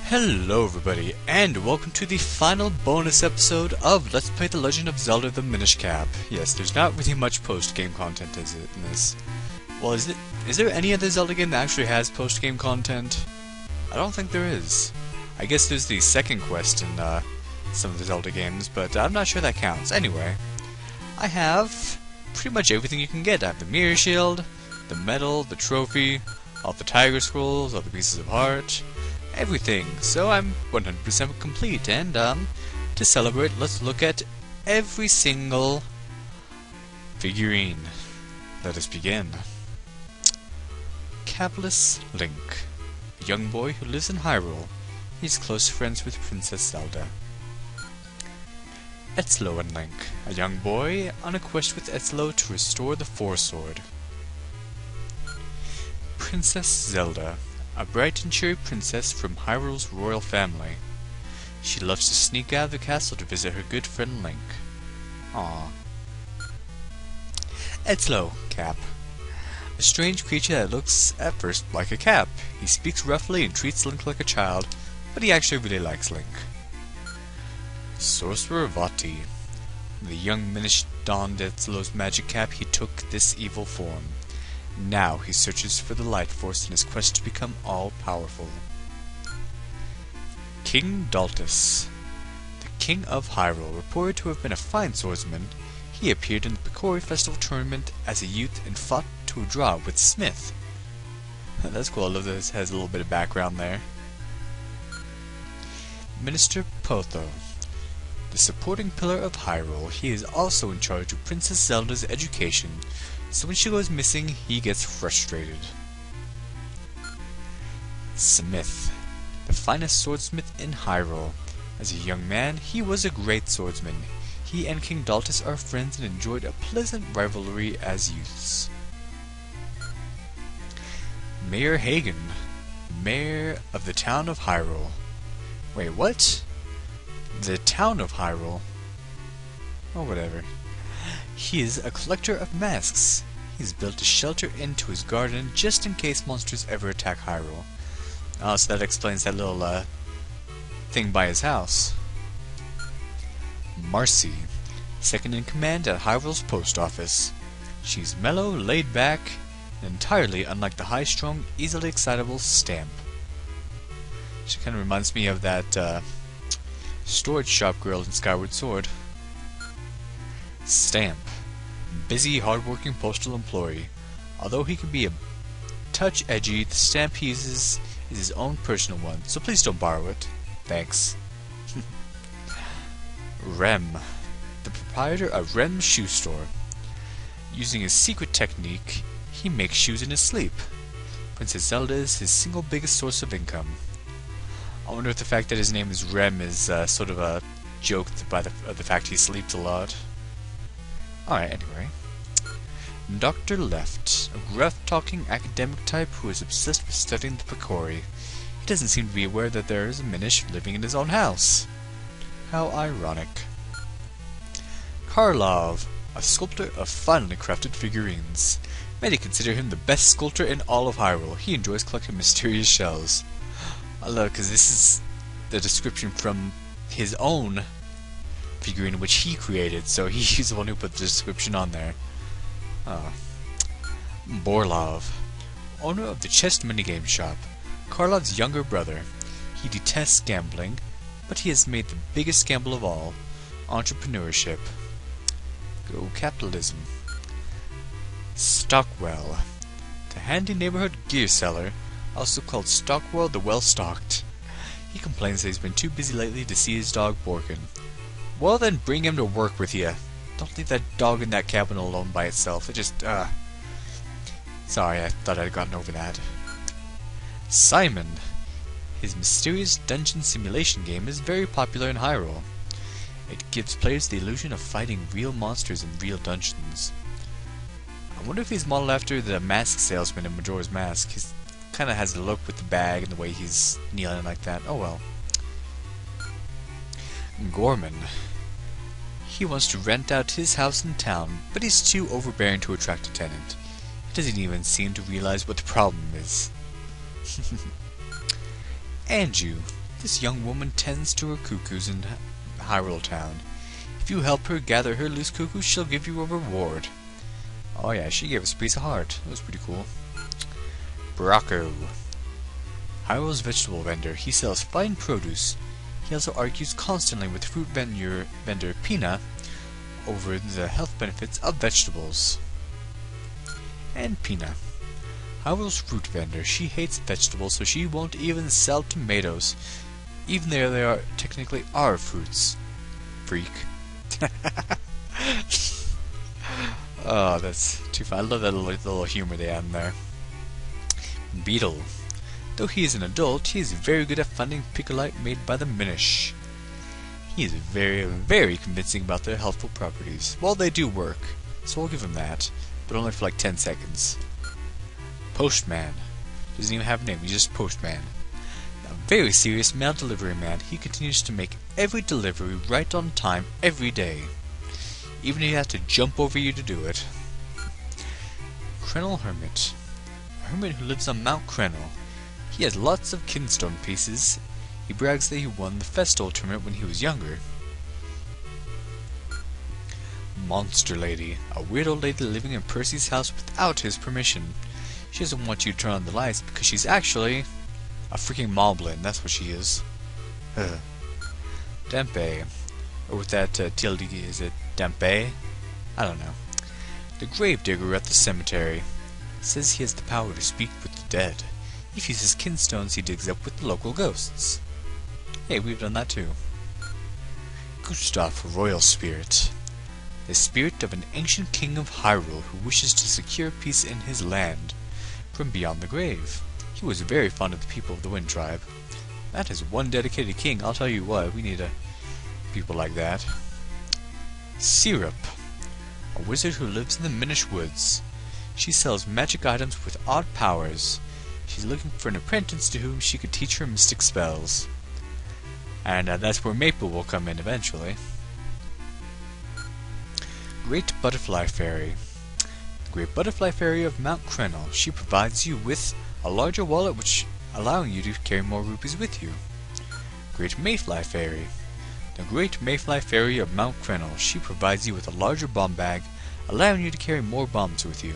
Hello everybody, and welcome to the final bonus episode of Let's Play The Legend of Zelda the Minish Cap. Yes, there's not really much post-game content, is it, in this? Well, is there any other Zelda game that actually has post-game content? I don't think there is. I guess there's the second quest in some of the Zelda games, but I'm not sure that counts. Anyway, I have pretty much everything you can get. I have the Mirror Shield, the medal, the trophy, all the Tiger Scrolls, all the pieces of heart, everything. So I'm 100% complete, and to celebrate, let's look at every single figurine. Let us begin. Capless Link, a young boy who lives in Hyrule. He's close friends with Princess Zelda. Etzlo and Link, a young boy on a quest with Etzlo to restore the Four Sword. Princess Zelda, a bright and cheery princess from Hyrule's royal family. She loves to sneak out of the castle to visit her good friend Link. Aww. Etzlo, Cap, a strange creature that looks, at first, like a cap. He speaks roughly and treats Link like a child, but he actually really likes Link. Sorcerer Vati. When the young Minish donned Etzlo's magic cap, he took this evil form. Now he searches for the light force in his quest to become all-powerful. King Daltus, the king of Hyrule, reported to have been a fine swordsman. He appeared in the Picori Festival tournament as a youth and fought to a draw with Smith. That's cool. I love that this has a little bit of background there. Minister Potho, the supporting pillar of Hyrule. He is also in charge of Princess Zelda's education, so when she goes missing, he gets frustrated. Smith, the finest swordsmith in Hyrule. As a young man, he was a great swordsman. He and King Daltus are friends and enjoyed a pleasant rivalry as youths. Mayor Hagen, mayor of the town of Hyrule. Wait, what? The town of Hyrule? Oh, whatever. He is a collector of masks. He's built a shelter into his garden just in case monsters ever attack Hyrule. Oh, so that explains that little thing by his house. Marcy, second in command at Hyrule's post office. She's mellow, laid back, and entirely unlike the high-strung, easily excitable Stamp. She kind of reminds me of that storage shop girl in Skyward Sword. Stamp, busy, hard-working postal employee. Although he can be a touch edgy, the stamp he uses is his own personal one, so please don't borrow it. Thanks. Rem, the proprietor of Rem's shoe store. Using his secret technique, he makes shoes in his sleep. Princess Zelda is his single biggest source of income. I wonder if the fact that his name is Rem is sort of a joke by the fact he sleeps a lot. Alright, anyway. Dr. Left, a gruff-talking academic type who is obsessed with studying the Picori. He doesn't seem to be aware that there is a Minish living in his own house. How ironic. Karlov, a sculptor of finely crafted figurines. Many consider him the best sculptor in all of Hyrule. He enjoys collecting mysterious shells. I love it because this is the description from his own figurine which he created, so he's the one who put the description on there. Borlov, owner of the chess minigame shop. Karlov's younger brother. He detests gambling, but he has made the biggest gamble of all, entrepreneurship. Go capitalism. Stockwell, the handy neighborhood gear seller, also called Stockwell the Well-Stocked. He complains that he's been too busy lately to see his dog Borkin. Well then, bring him to work with you. Don't leave that dog in that cabin alone by itself. It just, Sorry, I thought I'd gotten over that. Simon. His mysterious dungeon simulation game is very popular in Hyrule. It gives players the illusion of fighting real monsters in real dungeons. I wonder if he's modeled after the mask salesman in Majora's Mask. He kind of has the look with the bag and the way he's kneeling like that. Oh well. Gorman. He wants to rent out his house in town, but he's too overbearing to attract a tenant. He doesn't even seem to realize what the problem is. Anju, This young woman tends to her cuckoos in Hyrule Town. If you help her gather her loose cuckoos, she'll give you a reward. Oh yeah, she gave us a piece of heart. That was pretty cool. Bracco. Hyrule's vegetable vendor. He sells fine produce. He also argues constantly with fruit vendor Pina over the health benefits of vegetables. And Pina. Hyrule's fruit vendor. She hates vegetables, so she won't even sell tomatoes, even though they are technically our fruits. Freak. Oh, that's too fun. I love that little humor they add in there. Beetle. Though he is an adult, he is very good at finding Picolite made by the Minish. He is very, very convincing about their healthful properties. Well, they do work, so I'll give him that, but only for like 10 seconds. Postman. Doesn't even have a name, he's just Postman. A very serious mail delivery man. He continues to make every delivery right on time every day, even if he has to jump over you to do it. Krenel Hermit. A hermit who lives on Mount Krenel. He has lots of kinstone pieces. He brags that he won the Festival tournament when he was younger. Monster Lady. A weird old lady living in Percy's house without his permission. She doesn't want you to turn on the lights because she's actually a freaking moblin. That's what she is. Dempe. Or with that TLD, is it Dempe? I don't know. The gravedigger at the cemetery. Says he has the power to speak with the dead. If he uses kinstones he digs up with the local ghosts. Hey, we've done that too. Gustav, Royal Spirit. The spirit of an ancient king of Hyrule who wishes to secure peace in his land from beyond the grave. He was very fond of the people of the Wind Tribe. That is one dedicated king, I'll tell you what, we need people like that. Syrup. A wizard who lives in the Minish Woods. She sells magic items with odd powers. She's looking for an apprentice to whom she could teach her mystic spells. And that's where Maple will come in eventually. Great Butterfly Fairy. The Great Butterfly Fairy of Mount Krenel. She provides you with a larger wallet, which allowing you to carry more rupees with you. Great Mayfly Fairy. The Great Mayfly Fairy of Mount Krenel. She provides you with a larger bomb bag, allowing you to carry more bombs with you.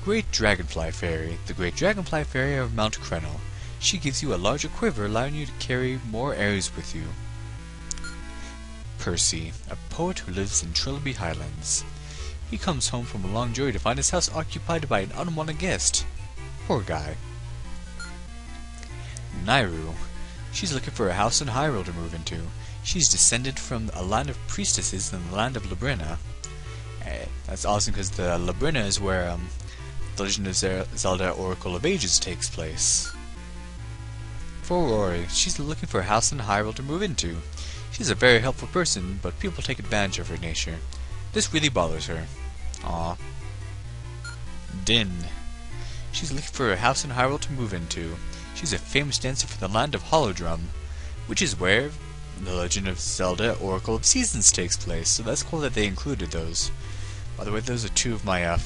Great Dragonfly Fairy. The Great Dragonfly Fairy of Mount Krenel. She gives you a larger quiver, allowing you to carry more arrows with you. Percy, a poet who lives in Trilby Highlands. He comes home from a long journey to find his house occupied by an unwanted guest. Poor guy. Nairu. She's looking for a house in Hyrule to move into. She's descended from a line of priestesses in the land of Labrina. That's awesome because the Labrina is where The Legend of Zelda Oracle of Ages takes place. For Rory, she's looking for a house in Hyrule to move into. She's a very helpful person, but people take advantage of her nature. This really bothers her. Aww. Din. She's looking for a house in Hyrule to move into. She's a famous dancer for the land of Holodrum, which is where The Legend of Zelda Oracle of Seasons takes place, so that's cool that they included those. By the way, those are two of my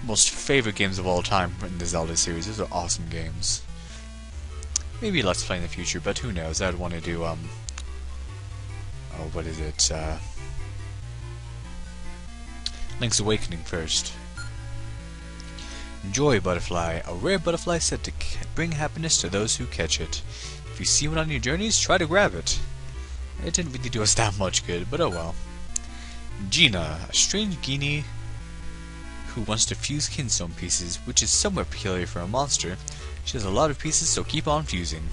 most favorite games of all time in the Zelda series. Those are awesome games. Maybe Let's Play in the future, but who knows. I'd want to do, what is it, Link's Awakening first. Joy Butterfly, a rare butterfly said to bring happiness to those who catch it. If you see one on your journeys, try to grab it. It didn't really do us that much good, but oh well. Gina, a strange genie who wants to fuse kinstone pieces, which is somewhat peculiar for a monster. She has a lot of pieces, so keep on fusing.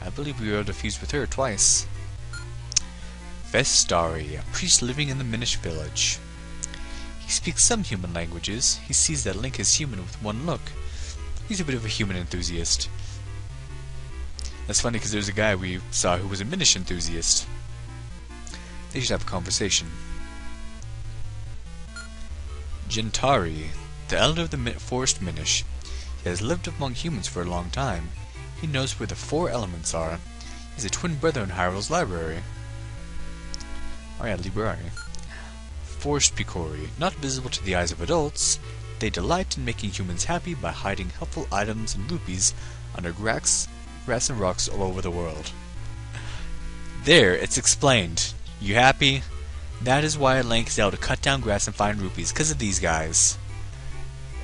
I believe we were able to fuse with her twice. Vestari, a priest living in the Minish village. He speaks some human languages. He sees that Link is human with one look. He's a bit of a human enthusiast. That's funny because there's a guy we saw who was a Minish enthusiast. They should have a conversation. Gentari, the elder of the Forest Minish. He has lived among humans for a long time. He knows where the 4 elements are. He's a twin brother in Hyrule's library. Oh yeah, library. Forest Picori, not visible to the eyes of adults. They delight in making humans happy by hiding helpful items and rupees under grass and rocks all over the world. There, it's explained. You happy? That is why Link is able to cut down grass and find rupees, because of these guys.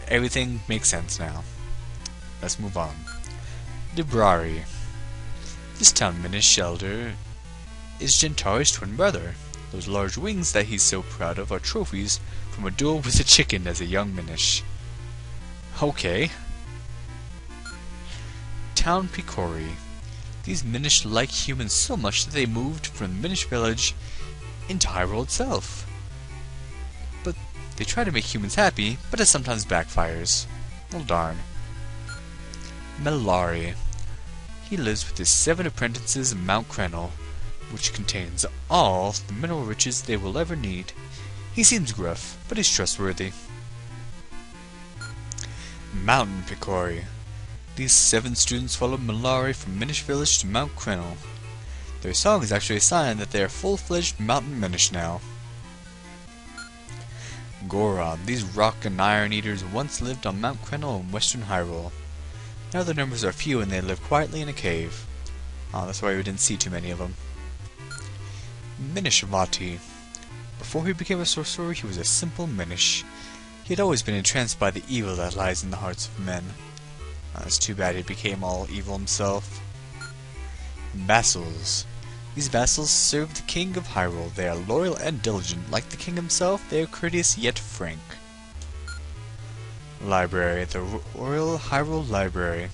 Everything makes sense now. Let's move on. Librari. This town Minish elder is Gentari's twin brother. Those large wings that he's so proud of are trophies from a duel with a chicken as a young Minish. Okay. Town Picori. These Minish like humans so much that they moved from the Minish village into Hyrule itself. But they try to make humans happy, but it sometimes backfires. Well, darn. Melari. He lives with his 7 apprentices in Mount Crenel, which contains all the mineral riches they will ever need. He seems gruff, but he's trustworthy. Mountain Picori. These 7 students follow Melari from Minish Village to Mount Crenel. Their song is actually a sign that they are full-fledged mountain Minish now. Goron. These rock and iron eaters once lived on Mount Crenel in western Hyrule. Now their numbers are few and they live quietly in a cave. Oh, that's why we didn't see too many of them. Minish Vati. Before he became a sorcerer, he was a simple Minish. He had always been entranced by the evil that lies in the hearts of men. It's too bad he became all evil himself. Vassals. These vassals serve the king of Hyrule. They are loyal and diligent. Like the king himself, they are courteous yet frank. Library. The Royal Hyrule Library.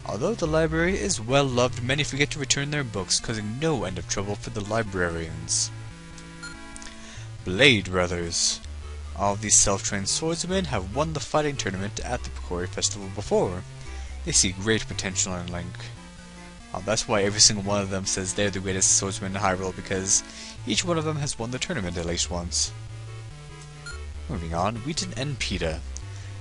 Although the library is well loved, many forget to return their books, causing no end of trouble for the librarians. Blade Brothers. All of these self-trained swordsmen have won the fighting tournament at the Picori Festival before. They see great potential in Link. That's why every single one of them says they're the greatest swordsman in Hyrule, because each one of them has won the tournament at least once. Moving on, Wheaton and Pita.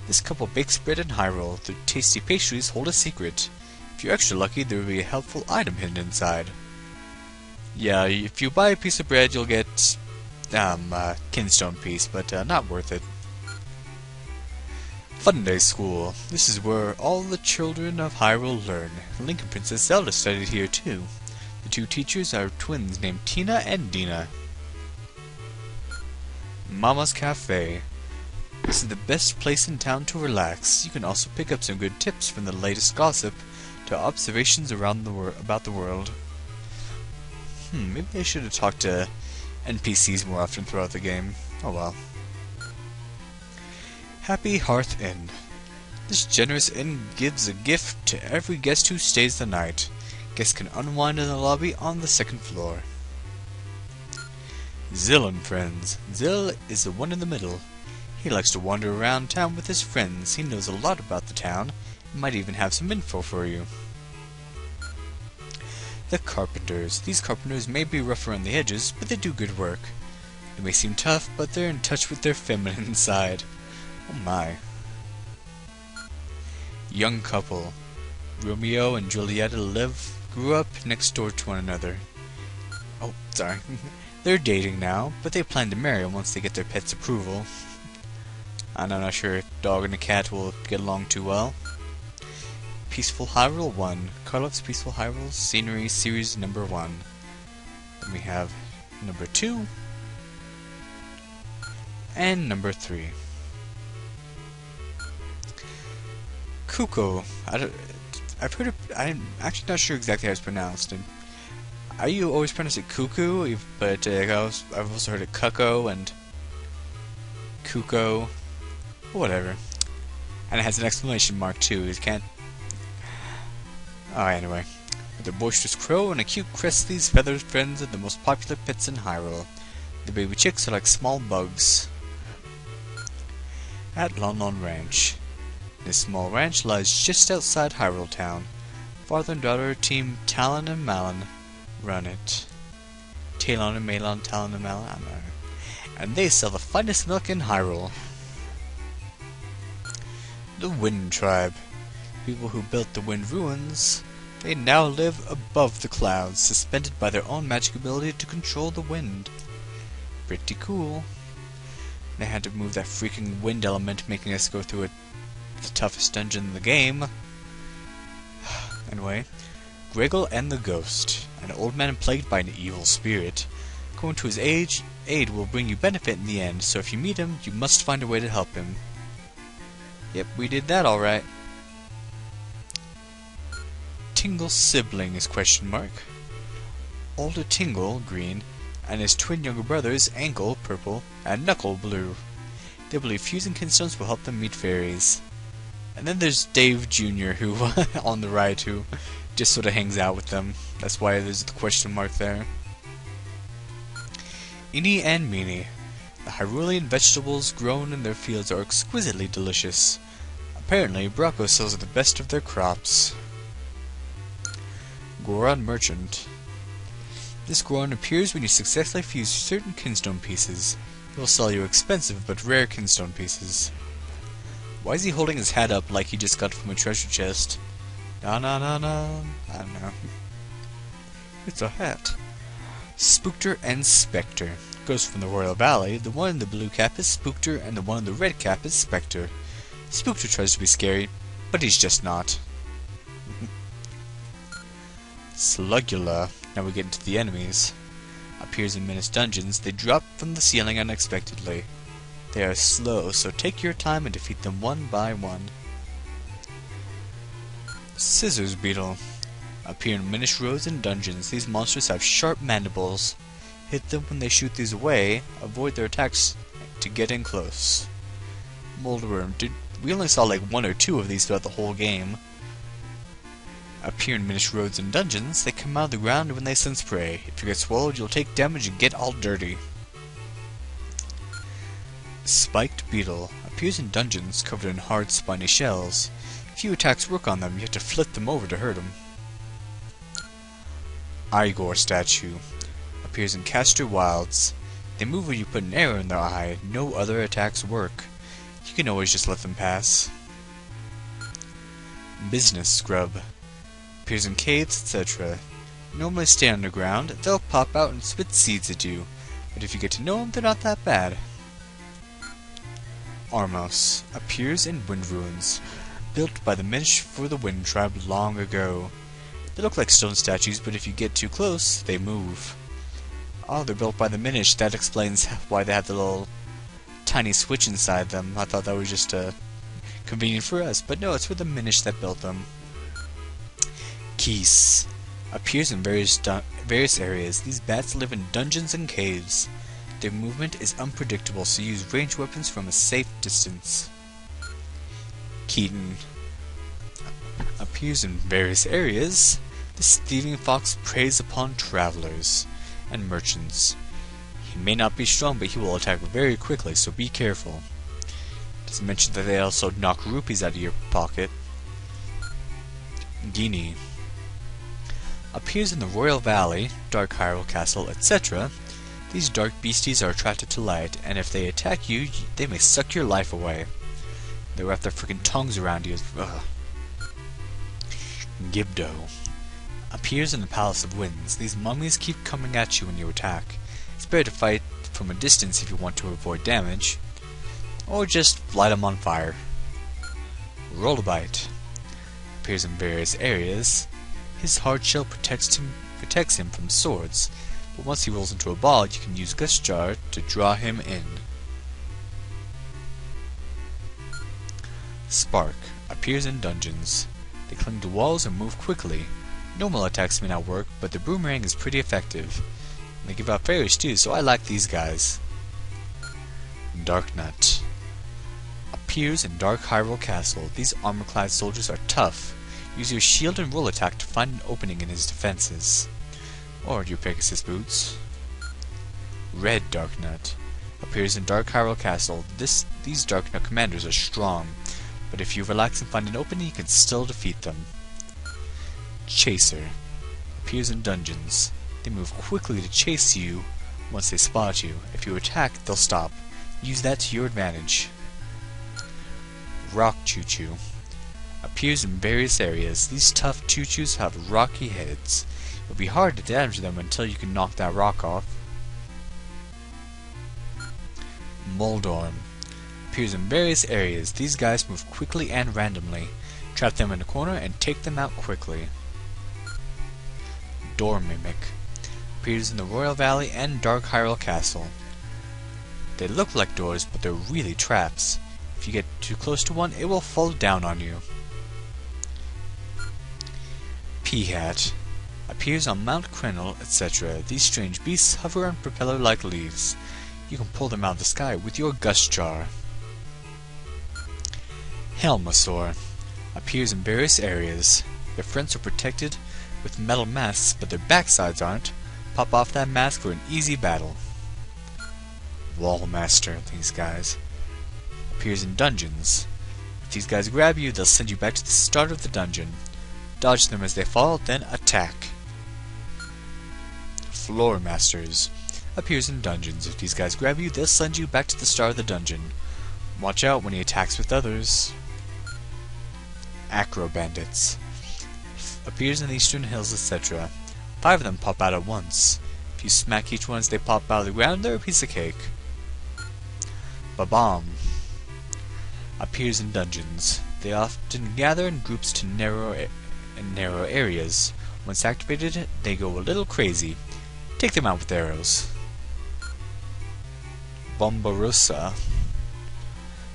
This couple bakes bread in Hyrule. Their tasty pastries hold a secret. If you're extra lucky, there will be a helpful item hidden inside. Yeah, if you buy a piece of bread, you'll get a kinstone piece, but not worth it. Fun Day School. This is where all the children of Hyrule learn. Link and Princess Zelda studied here too. The 2 teachers are twins named Tina and Dina. Mama's Cafe. This is the best place in town to relax. You can also pick up some good tips from the latest gossip to observations around about the world. Maybe I should have talked to NPCs more often throughout the game. Oh well. Happy Hearth Inn. This generous inn gives a gift to every guest who stays the night. Guests can unwind in the lobby on the 2nd floor. Zill and Friends. Zill is the one in the middle. He likes to wander around town with his friends. He knows a lot about the town, and might even have some info for you. The Carpenters. These carpenters may be rough around the edges, but they do good work. They may seem tough, but they're in touch with their feminine side. Oh my. Young couple. Romeo and Julieta grew up next door to one another. Oh, sorry. They're dating now, but they plan to marry once they get their pet's approval. I'm not sure if dog and a cat will get along too well. Peaceful Hyrule 1. Carloff's Peaceful Hyrule Scenery Series number 1. Then we have number 2 and number 3. Kuko. I've heard it. I'm actually not sure exactly how it's pronounced. And you always pronounce it Cuckoo, but I've also heard it Cucko and Kuko. Whatever. And it has an exclamation mark too. You can't. Oh, anyway. With a boisterous crow and a cute crest, these feathered friends are the most popular pets in Hyrule. The baby chicks are like small bugs. At Lon Lon Ranch. This small ranch lies just outside Hyrule Town. Father and daughter team Talon and Malon run it. Talon and Malon, Talon and Malon, I don't know. And they sell the finest milk in Hyrule. The Wind Tribe. People who built the Wind Ruins. They now live above the clouds, suspended by their own magic ability to control the wind. Pretty cool. They had to move that freaking wind element, making us go through the toughest dungeon in the game. Anyway, Gregor and the Ghost, an old man plagued by an evil spirit. Going to his aid will bring you benefit in the end, so if you meet him, you must find a way to help him. Yep, we did that alright. Tingle's sibling is ? Older Tingle, green, and his twin younger brothers, Ankle, purple, and Knuckle, blue. They believe fusing kinstones will help them meet fairies. And then there's Dave Jr., who, on the right, who just sort of hangs out with them. That's why there's the ? there. Eenie and Meanie. The Hyrulean vegetables grown in their fields are exquisitely delicious. Apparently, Brocco sells the best of their crops. Goron Merchant. This Goron appears when you successfully fuse certain kinstone pieces. He will sell you expensive but rare kinstone pieces. Why is he holding his hat up like he just got from a treasure chest? Na na na na. I don't know. It's a hat. Spookter and Spectre. Goes from the Royal Valley. The one in the blue cap is Spookter, and the one in the red cap is Spectre. Spookter tries to be scary, but he's just not. Slugula. Now we get into the enemies. Appears in Minish dungeons. They drop from the ceiling unexpectedly. They are slow, so take your time and defeat them one by one. Scissors Beetle. Appear in Minish roads and dungeons. These monsters have sharp mandibles. Hit them when they shoot these away. Avoid their attacks to get in close. Moldworm. We only saw like 1 or 2 of these throughout the whole game. Appear in Minish roads and dungeons. They come out of the ground when they sense prey. If you get swallowed, you'll take damage and get all dirty. Spiked Beetle. Appears in dungeons covered in hard spiny shells. Few attacks work on them, you have to flip them over to hurt them. Igor Statue. Appears in Castor Wilds. They move when you put an arrow in their eye. No other attacks work. You can always just let them pass. Business Scrub. Appears in caves, etc. Normally stay underground. They'll pop out and spit seeds at you. But if you get to know them, they're not that bad. Armos. Appears in Wind Ruins. Built by the Minish for the Wind Tribe long ago. They look like stone statues, but if you get too close, they move. Oh, they're built by the Minish. That explains why they have the little tiny switch inside them. I thought that was just convenient for us, but no, it's for the Minish that built them. Keese. Appears in various areas. These bats live in dungeons and caves. Their movement is unpredictable, so use ranged weapons from a safe distance. Keaton. Appears in various areas. This thieving fox preys upon travelers and merchants. He may not be strong, but he will attack very quickly, so be careful. Doesn't mention that they also knock rupees out of your pocket. Guinea. Appears in the Royal Valley, Dark Hyrule Castle, etc. These dark beasties are attracted to light, and if they attack you, they may suck your life away. They wrap their freaking tongues around you. Ugh. Gibdo. Appears in the Palace of Winds. These mummies keep coming at you when you attack. It's better to fight from a distance if you want to avoid damage, or just light them on fire. Rollabite. Appears in various areas. His hard shell protects him from swords, but once he rolls into a ball, you can use Gust Jar to draw him in. Spark. Appears in dungeons. They cling to walls and move quickly. Normal attacks may not work, but the boomerang is pretty effective. And they give out fairies too, so I like these guys. Dark Nut. Appears in Dark Hyrule Castle. These armor-clad soldiers are tough. Use your shield and roll attack to find an opening in his defenses. Or your Pegasus boots. Red Dark Nut. Appears in Dark Hyrule Castle. These Dark Nut commanders are strong, but if you relax and find an opening, you can still defeat them. Chaser. Appears in dungeons. They move quickly to chase you once they spot you. If you attack, they'll stop. Use that to your advantage. Rock Choo-Choo. Appears in various areas. These tough choo-choos have rocky heads. It'll be hard to damage them until you can knock that rock off. Moldorm. Appears in various areas. These guys move quickly and randomly. Trap them in a corner and take them out quickly. door mimic. Appears in the Royal Valley and Dark Hyrule Castle. They look like doors, but they're really traps. If you get too close to one, it will fall down on you. Peahat. Appears on Mount Crenel, etc. These strange beasts hover on propeller-like leaves. You can pull them out of the sky with your gust jar. Helmosaur. Appears in various areas. Their fronts are protected with metal masks, but their backsides aren't. Pop off that mask for an easy battle. Wallmaster, these guys. Appears in dungeons. If these guys grab you, they'll send you back to the start of the dungeon. Dodge them as they fall, then attack. Floor Masters. Appears in dungeons. If these guys grab you, they'll send you back to the start of the dungeon. Watch out when he attacks with others. Acro Bandits. Appears in the Eastern Hills, etc. 5 of them pop out at once. If you smack each one as they pop out of the ground, they're a piece of cake. Babam. Appears in dungeons. They often gather in groups to narrow areas. Once activated, they go a little crazy. Take them out with arrows. Bombarossa.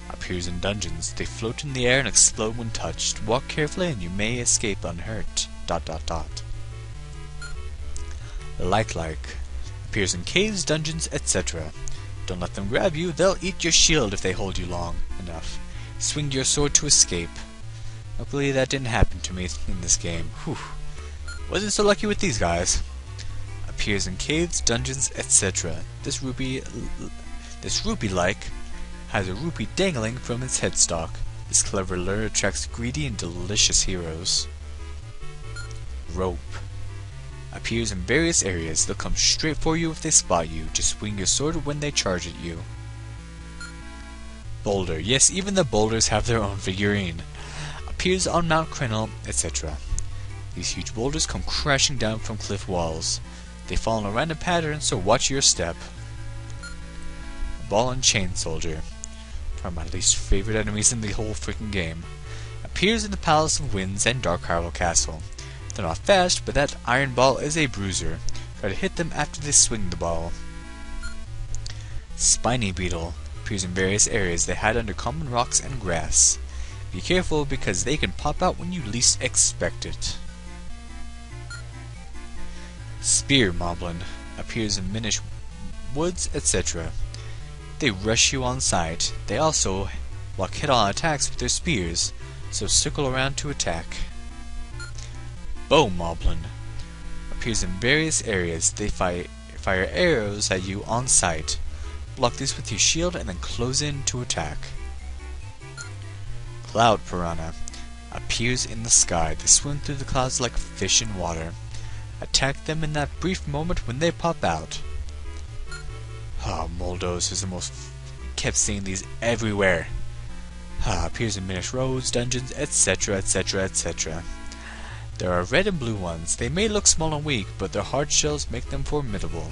Appears in dungeons. They float in the air and explode when touched. Walk carefully and you may escape unhurt. ... Like. Appears in caves, dungeons, etc. Don't let them grab you. They'll eat your shield if they hold you long enough. Swing your sword to escape. Luckily that didn't happen to me in this game. Whew. Wasn't so lucky with these guys. Appears in caves, dungeons, etc. This rupee-like has a rupee dangling from its headstock. This clever lure attracts greedy and delicious heroes. Rope. Appears in various areas. They'll come straight for you if they spot you. Just swing your sword when they charge at you. Boulder. Yes, even the boulders have their own figurine. Appears on Mount Crenel, etc. These huge boulders come crashing down from cliff walls. They fall in a random pattern, so watch your step. Ball and Chain Soldier. One of my least favorite enemies in the whole freaking game. Appears in the Palace of Winds and Dark Hyrule Castle. They're not fast, but that iron ball is a bruiser. Try to hit them after they swing the ball. Spiny Beetle. Appears in various areas. They hide under common rocks and grass. Be careful because they can pop out when you least expect it. Spear Moblin. Appears in Minish woods, etc. They rush you on sight. They also block head-on attacks with their spears, so circle around to attack. Bow Moblin. Appears in various areas. They fire arrows at you on sight. Block these with your shield and then close in to attack. Cloud Piranha. Appears in the sky. They swim through the clouds like fish in water. Attack them in that brief moment when they pop out. Moldos is the most... kept seeing these everywhere. Appears in Minish roads, dungeons, etc, etc, etc. There are red and blue ones. They may look small and weak, but their hard shells make them formidable.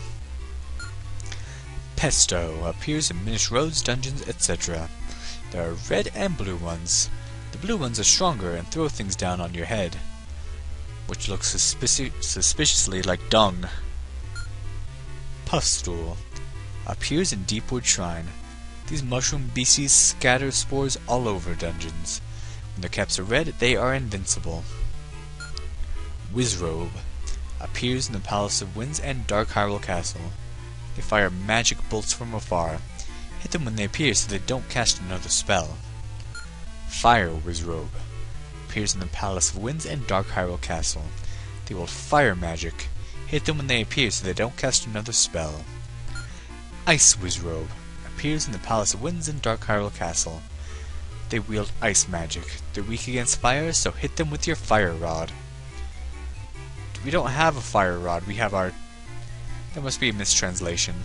Pesto. Appears in Minish roads, dungeons, etc. There are red and blue ones. The blue ones are stronger and throw things down on your head, which looks suspiciously like dung. Puffstool. Appears in Deepwood Shrine. These mushroom beasties scatter spores all over dungeons. When their caps are red, they are invincible. Wizrobe. Appears in the Palace of Winds and Dark Hyrule Castle. They fire magic bolts from afar. Hit them when they appear so they don't cast another spell. Fire Wizrobe. Appears in the Palace of Winds and Dark Hyrule Castle. They wield fire magic. Hit them when they appear so they don't cast another spell. Ice Wizrobe. Appears in the Palace of Winds and Dark Hyrule Castle. They wield ice magic. They're weak against fire, so hit them with your fire rod. We don't have a fire rod, we have our... There must be a mistranslation.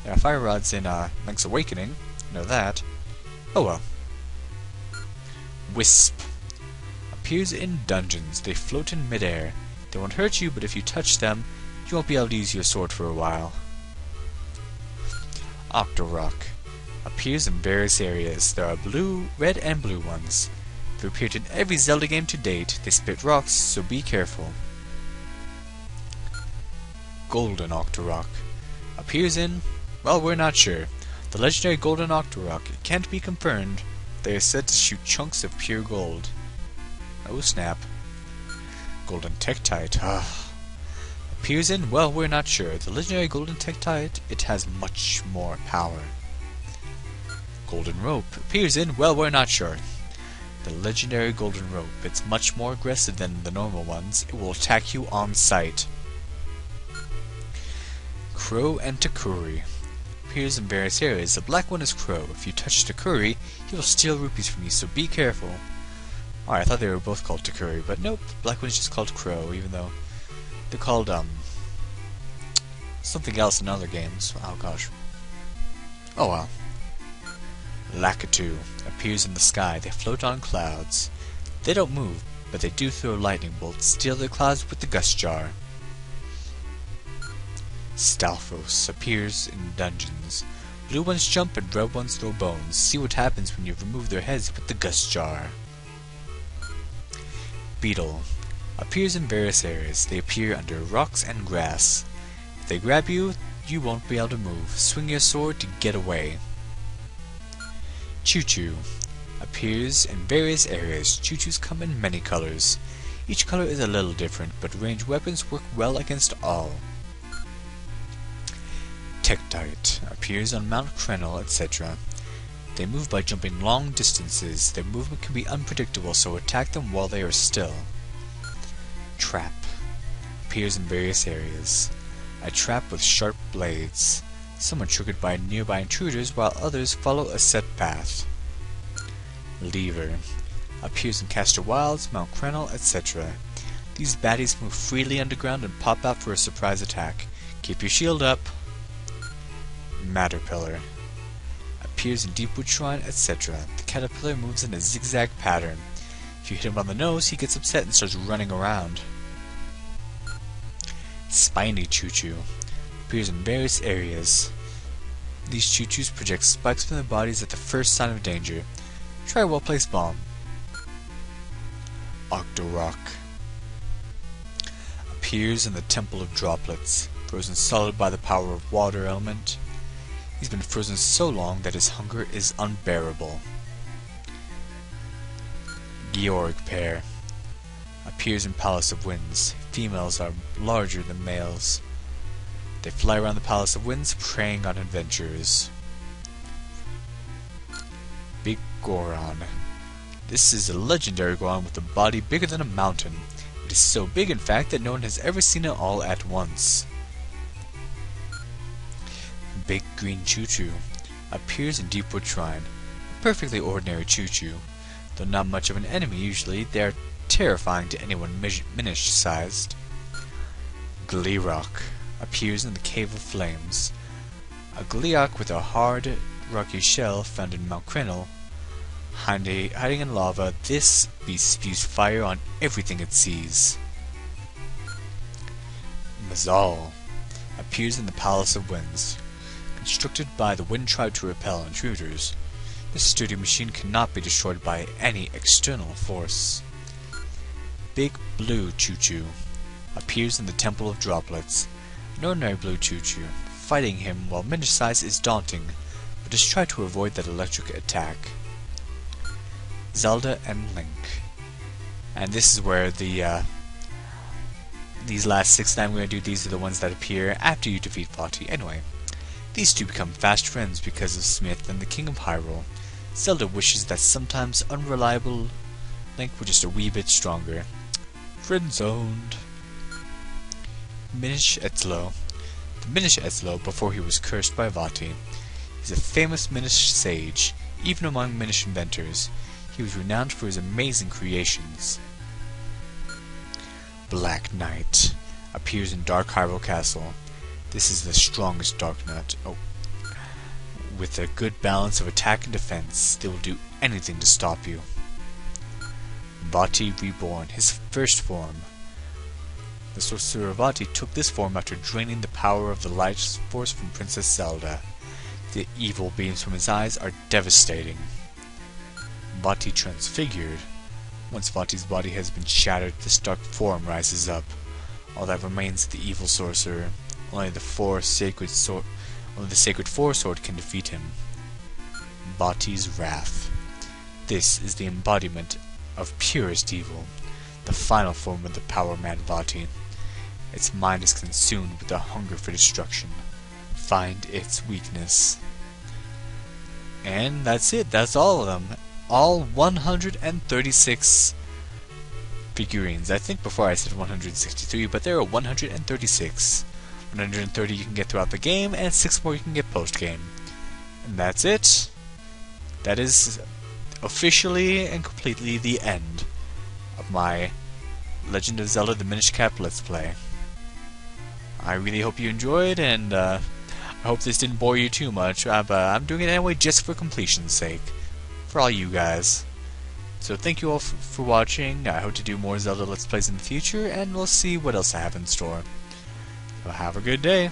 There are fire rods in Link's Awakening, know that. Oh well. Wisp. Appears in dungeons. They float in midair. They won't hurt you, but if you touch them, you won't be able to use your sword for a while. Octorok. Appears in various areas. There are blue, red, and blue ones. They've appeared in every Zelda game to date. They spit rocks, so be careful. Golden Octorok. Appears in, well, we're not sure. The legendary Golden Octorok. It can't be confirmed. They are said to shoot chunks of pure gold. Oh snap. Golden Tektite. Appears in, well, we're not sure. The legendary Golden Tektite, it has much more power. Golden Rope. Appears in, well, we're not sure. The legendary Golden Rope. It's much more aggressive than the normal ones. It will attack you on sight. Crow and Takuri. Appears in various areas. The black one is Crow. If you touch Takuri, he will steal rupees from you, so be careful. Alright, I thought they were both called Takuri, but nope. The black one is just called Crow, even though they're called, something else in other games. Oh gosh. Oh well. Lakitu. Appears in the sky. They float on clouds. They don't move, but they do throw lightning bolts, steal the clouds with the gust jar. Stalfos. Appears in dungeons. Blue ones jump and red ones throw bones. See what happens when you remove their heads with the gust jar. Beetle. Appears in various areas. They appear under rocks and grass. If they grab you, you won't be able to move. Swing your sword to get away. Choo-Choo. Appears in various areas. Choo-Choos come in many colors. Each color is a little different, but ranged weapons work well against all. Tektite. Appears on Mount Krenel, etc. They move by jumping long distances. Their movement can be unpredictable, so attack them while they are still. Trap. Appears in various areas. A trap with sharp blades. Some are triggered by nearby intruders, while others follow a set path. Lever. Appears in Castor Wilds, Mount Krenel, etc. These baddies move freely underground and pop out for a surprise attack. Keep your shield up. Matterpillar. Appears in Deepwood Shrine, etc. The caterpillar moves in a zigzag pattern. If you hit him on the nose, he gets upset and starts running around. Spiny Choo-Choo. Appears in various areas. These Choo-Choos project spikes from their bodies at the first sign of danger. Try a well-placed bomb. Octorok. Appears in the Temple of Droplets. Frozen solid by the power of water element. He's been frozen so long that his hunger is unbearable. Georg Pair. Appears in Palace of Winds. Females are larger than males. They fly around the Palace of Winds, preying on adventurers. Big Goron. This is a legendary Goron with a body bigger than a mountain. It is so big, in fact, that no one has ever seen it all at once. Big Green Choo-Choo. Appears in Deepwood Shrine. A perfectly ordinary Choo-Choo. Though not much of an enemy usually, they are terrifying to anyone Minish-sized. Gleerock. Appears in the Cave of Flames. A Gleerock with a hard, rocky shell found in Mount Krenel. Hiding in lava, this beast spews fire on everything it sees. Mazal. Appears in the Palace of Winds. Constructed by the Wind Tribe to repel intruders. This sturdy machine cannot be destroyed by any external force. Big Blue Choo-Choo. Appears in the Temple of Droplets. An ordinary blue Choo-Choo. Fighting him while Minish size is daunting, but just try to avoid that electric attack. Zelda and Link. And this is where the these last 6 that I'm going to do, these are the ones that appear after you defeat Vati. Anyway, these two become fast friends because of Smith and the King of Hyrule. Zelda wishes that sometimes unreliable Link were just a wee bit stronger. Friend-zoned. Minish Etzlo. The Minish Etzlo, before he was cursed by Vati. He's a famous Minish sage, even among Minish inventors. He was renowned for his amazing creations. Black Knight. Appears in Dark Hyrule Castle. This is the strongest Dark Knight. With a good balance of attack and defense, they will do anything to stop you. Vati Reborn, his first form. The sorcerer Vati took this form after draining the power of the light force from Princess Zelda. The evil beams from his eyes are devastating. Vati Transfigured. Once Vati's body has been shattered, this dark form rises up. All that remains of the evil sorcerer. Only the Sacred Four Sword can defeat him. Vati's Wrath. This is the embodiment of purest evil, the final form of the Power Man Vati. Its mind is consumed with a hunger for destruction. Find its weakness. And that's it. That's all of them. All 136 figurines. I think before I said 163, but there are 136. 130 you can get throughout the game, and 6 more you can get post-game. And that's it. That is officially and completely the end of my Legend of Zelda the Minish Cap Let's Play. I really hope you enjoyed, and I hope this didn't bore you too much, but I'm doing it anyway just for completion's sake. For all you guys. So thank you all for watching. I hope to do more Zelda Let's Plays in the future, and we'll see what else I have in store. So have a good day.